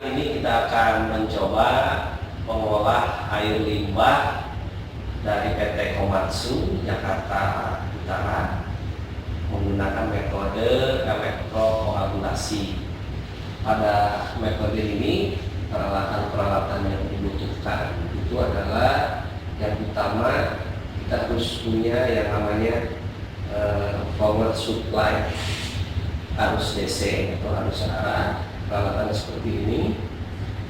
Ini kita akan mencoba mengolah air limbah dari PT Komatsu Jakarta Utara menggunakan metode elektrokoagulasi. Pada metode ini peralatan-peralatan yang dibutuhkan itu adalah yang utama kita harus punya yang namanya power supply arus DC atau arus arah, peralatan seperti ini.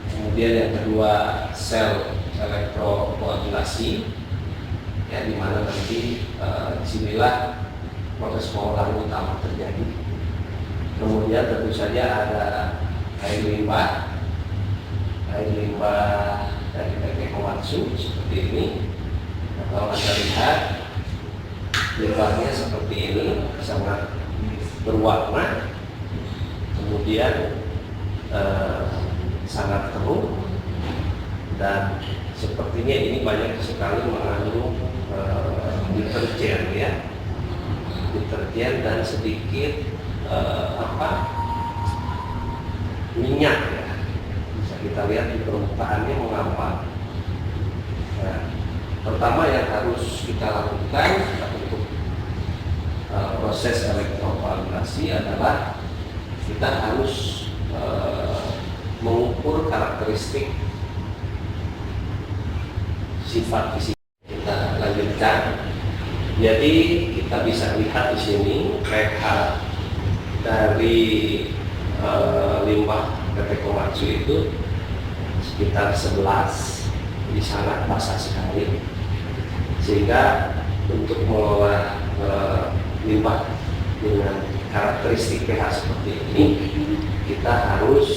Kemudian yang kedua sel elektrokoagulasi, ya di mana nanti disinilah proses pengolahan utama terjadi. Kemudian tentu saja ada air limbah dari PT Komatsu seperti ini. Kalau Anda lihat limbahnya seperti ini, sangat berwarna, kemudian sangat keruh, dan sepertinya ini banyak sekali mengandung deterjen dan sedikit minyak ya. Bisa kita lihat di permukaannya mengapa. Nah, pertama yang harus kita lakukan untuk proses elektrokoagulasi adalah kita harus mengukur karakteristik sifat fisik. Kita lanjutkan. Jadi kita bisa lihat di sini pH dari limbah PT Komatsu itu sekitar 11, jadi sangat basah sekali. Sehingga untuk mengolah limbah dengan karakteristik pH seperti ini, kita harus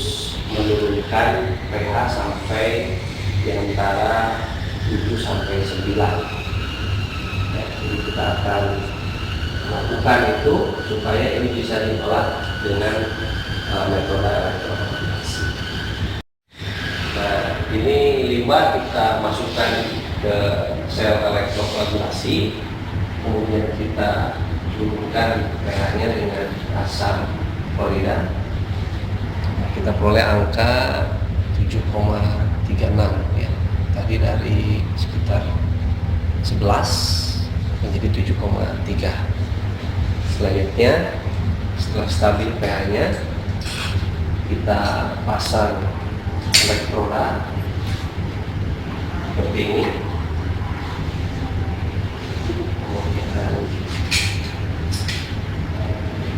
menurunkan pH sampai di antara 7 sampai 9. Ya, jadi kita akan lakukan itu supaya ini bisa diolah dengan metode elektrokoagulasi. Nah, ini limbah kita masukkan ke sel elektrokoagulasi, kemudian kita turunkan pH-nya dengan asam klorida. Kita peroleh angka 7,36 ya. Tadi dari sekitar 11 menjadi 7,3. Selanjutnya setelah stabil pH-nya, kita pasang elektroda seperti ini. Kemudian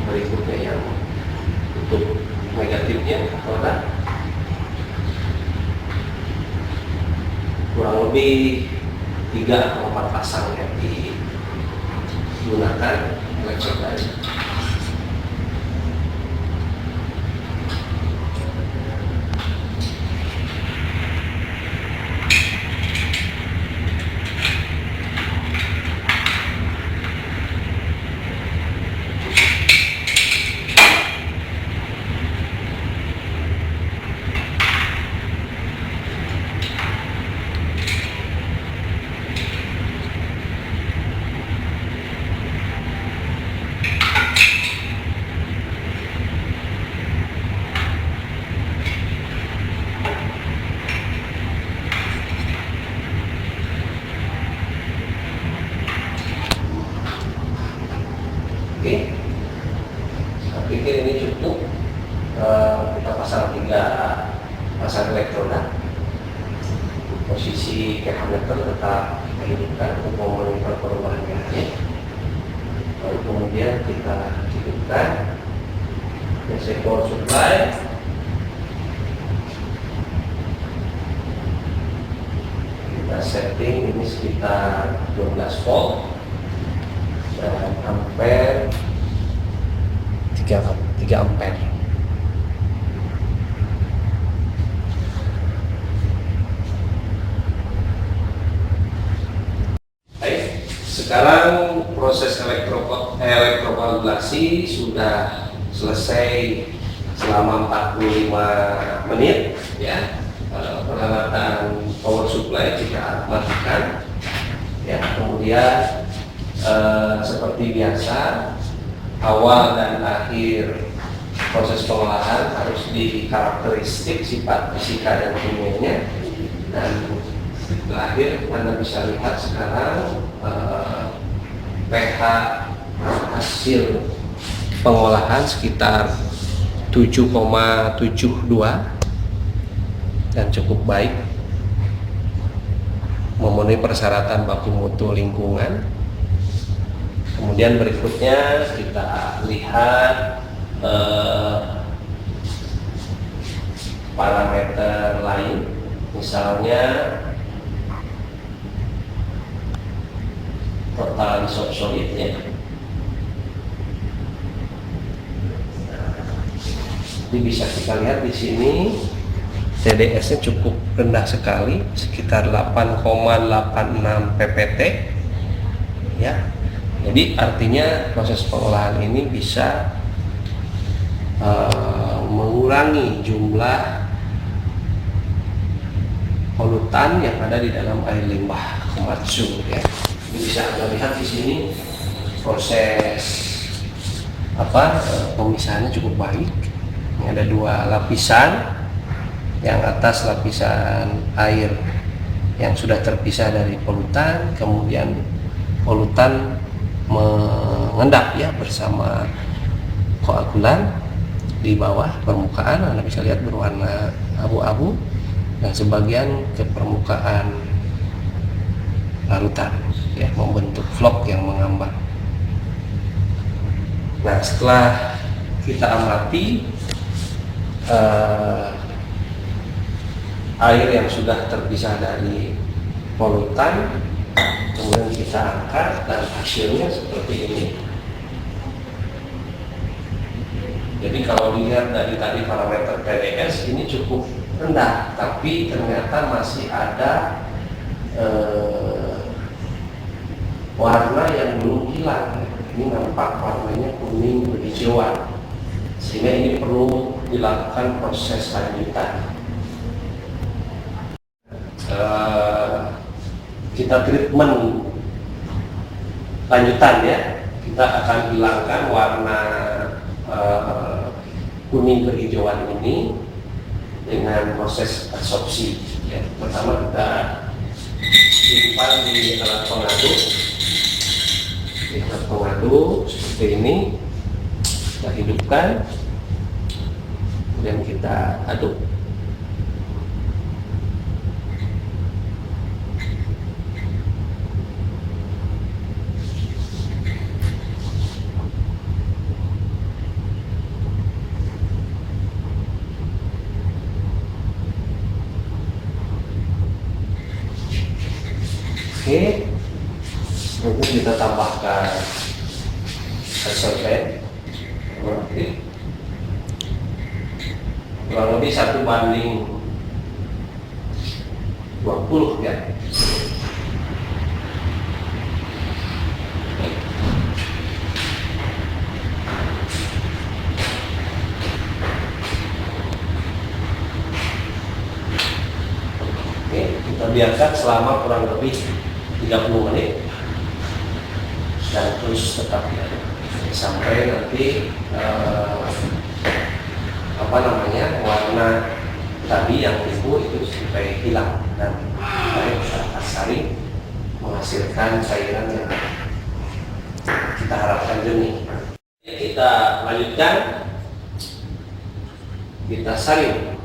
berikutnya yang untuk negatifnya elektroda kurang lebih 3 atau 4 pasang yang digunakan elektroda. Oke, saya pikir ini cukup. Kita pasang 3 pasang elektroda. Posisi pH meter tetap kita hidupkan untuk memonitor perubahan pH-nya. Lalu kemudian kita hidupkan DC power supply. Kita setting ini sekitar 12 volt. Dan ampere 3 ampere. Baik, sekarang proses elektrokoagulasi sudah selesai selama 45 menit ya. Peralatan power supply kita matikan ya. Kemudian seperti biasa, awal dan akhir proses pengolahan harus di karakteristik sifat fisika dan kimianya, dan terakhir Anda bisa lihat sekarang pH hasil pengolahan sekitar 7,72 dan cukup baik, memenuhi persyaratan baku mutu lingkungan. Kemudian berikutnya kita lihat parameter lain, misalnya total dissolved solidnya. Jadi bisa kita lihat di sini TDS-nya cukup rendah sekali, sekitar 8,86 ppt. Ya, jadi artinya proses pengolahan ini bisa mengurangi jumlah polutan yang ada di dalam air limbah Komatsu. Ya, ini bisa Anda lihat di sini proses pemisahannya cukup baik. Ini ada dua lapisan. Yang atas lapisan air yang sudah terpisah dari polutan, kemudian polutan mengendap ya bersama koagulan. Di bawah permukaan Anda bisa lihat berwarna abu-abu, dan sebagian ke permukaan larutan ya, membentuk vlog yang mengambang. Nah, setelah kita amati air yang sudah terpisah dari polutan, kemudian kita angkat, dan hasilnya seperti ini. Jadi kalau dilihat dari tadi parameter TDS ini cukup rendah, tapi ternyata masih ada warna yang belum hilang. Ini nampak warnanya kuning kehijauan, sehingga ini perlu dilakukan proses lanjutan. Kita treatment lanjutan ya, kita akan hilangkan warna kuning kehijauan ini dengan proses adsorpsi ya. Pertama kita simpan di alat pengaduk, seperti ini, kita hidupkan, kemudian kita aduk. Oke, kemudian kita tambahkan adsorben kurang lebih 1:20 ya. Oke, kita biarkan selama kurang lebih 30 menit, dan terus tetap diaduk sampai nanti warna tadi yang timbul itu sampai hilang, dan air saring menghasilkan cairan yang kita harapkan jernih. Kita lanjutkan, kita saring.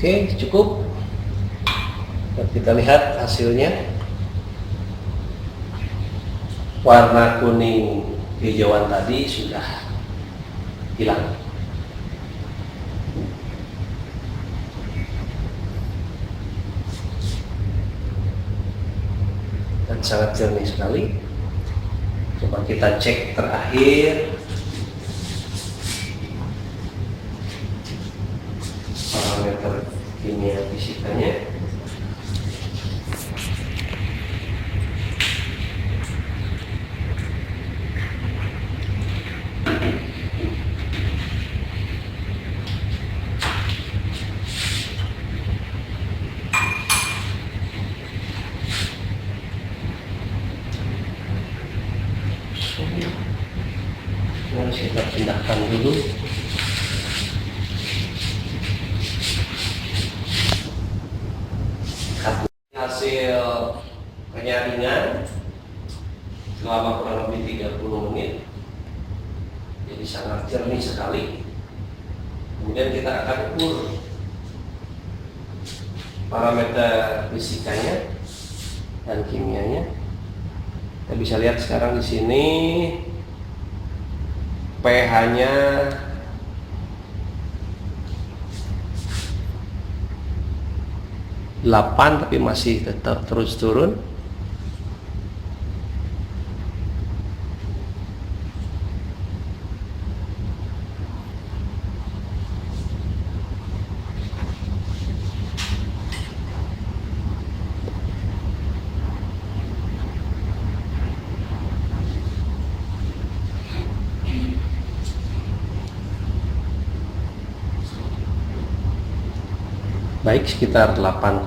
Oke, cukup. Kita lihat hasilnya. Warna kuning hijauan tadi sudah hilang. Dan sangat jernih sekali. Coba kita cek terakhir. Parameter kimia fisikanya. Harus kita pindahkan dulu. Hasil penyaringan selama kurang lebih 30 menit, jadi sangat jernih sekali. Kemudian kita akan ukur parameter fisikanya dan kimianya. Kita bisa lihat sekarang di sini pH-nya delapan, tapi masih tetap terus turun. Baik, sekitar 8